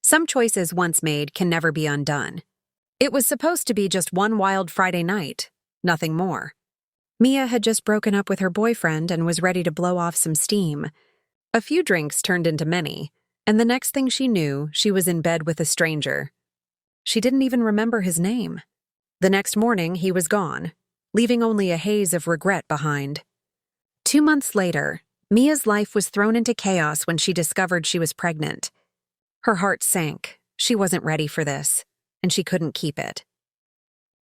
Some choices once made can never be undone. It was supposed to be just one wild Friday night, nothing more. Mia had just broken up with her boyfriend and was ready to blow off some steam. A few drinks turned into many, and the next thing she knew, she was in bed with a stranger. She didn't even remember his name. The next morning, he was gone, leaving only a haze of regret behind. 2 months later, Mia's life was thrown into chaos when she discovered she was pregnant. Her heart sank. She wasn't ready for this, and she couldn't keep it.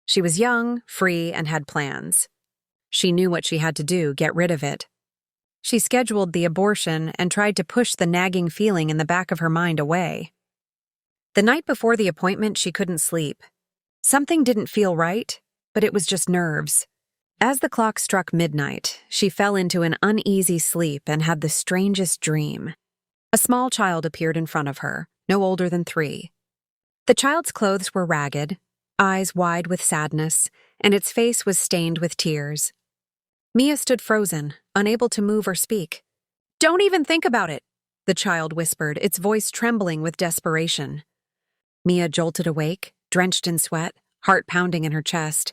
She was young, free, and had plans. She knew what she had to do, get rid of it. She scheduled the abortion and tried to push the nagging feeling in the back of her mind away. The night before the appointment, she couldn't sleep. Something didn't feel right, but it was just nerves. As the clock struck midnight, she fell into an uneasy sleep and had the strangest dream. A small child appeared in front of her, no older than 3. The child's clothes were ragged, eyes wide with sadness, and its face was stained with tears. Mia stood frozen, unable to move or speak. "Don't even think about it," the child whispered, its voice trembling with desperation. Mia jolted awake, drenched in sweat, heart pounding in her chest.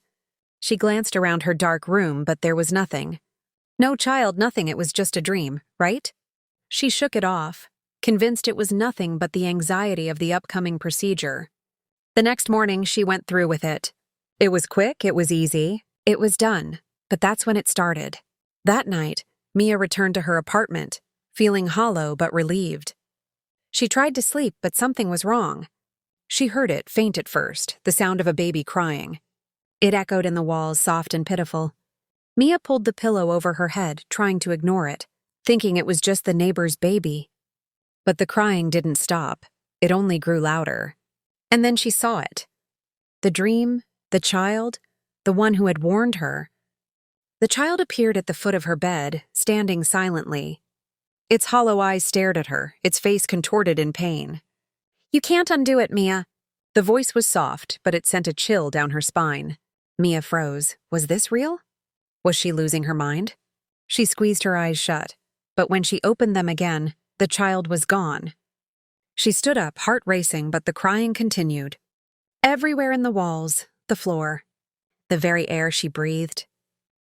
She glanced around her dark room, but there was nothing. No child, nothing, it was just a dream, right? She shook it off, convinced it was nothing but the anxiety of the upcoming procedure. The next morning, she went through with it. It was quick, it was easy, it was done, but that's when it started. That night, Mia returned to her apartment, feeling hollow but relieved. She tried to sleep, but something was wrong. She heard it, faint at first, the sound of a baby crying. It echoed in the walls, soft and pitiful. Mia pulled the pillow over her head, trying to ignore it, thinking it was just the neighbor's baby. But the crying didn't stop. It only grew louder. And then she saw it. The dream, the child, the one who had warned her. The child appeared at the foot of her bed, standing silently. Its hollow eyes stared at her, its face contorted in pain. "You can't undo it, Mia." The voice was soft, but it sent a chill down her spine. Mia froze. Was this real? Was she losing her mind? She squeezed her eyes shut, but when she opened them again, the child was gone. She stood up, heart racing, but the crying continued. Everywhere in the walls, the floor, the very air she breathed.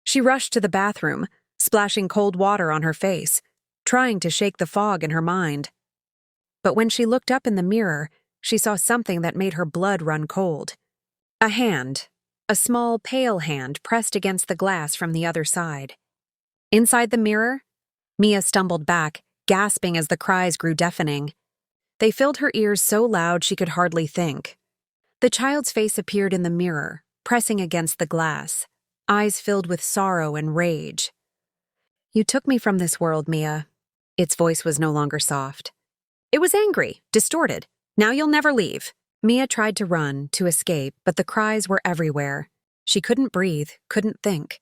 She rushed to the bathroom, splashing cold water on her face, trying to shake the fog in her mind. But when she looked up in the mirror, she saw something that made her blood run cold. A hand, a small, pale hand pressed against the glass from the other side. Inside the mirror, Mia stumbled back, gasping as the cries grew deafening. They filled her ears so loud she could hardly think. The child's face appeared in the mirror, pressing against the glass, eyes filled with sorrow and rage. "You took me from this world, Mia." Its voice was no longer soft. It was angry, distorted. "Now you'll never leave." Mia tried to run, to escape, but the cries were everywhere. She couldn't breathe, couldn't think.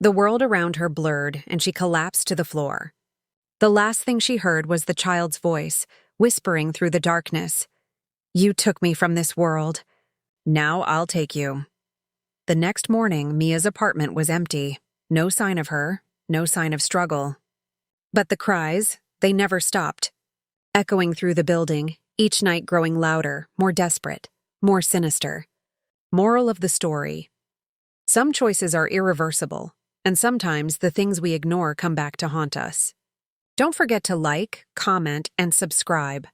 The world around her blurred, and she collapsed to the floor. The last thing she heard was the child's voice, whispering through the darkness. "You took me from this world. Now I'll take you." The next morning, Mia's apartment was empty. No sign of her, no sign of struggle. But the cries, they never stopped. Echoing through the building, each night growing louder, more desperate, more sinister. Moral of the story: some choices are irreversible, and sometimes the things we ignore come back to haunt us. Don't forget to like, comment, and subscribe.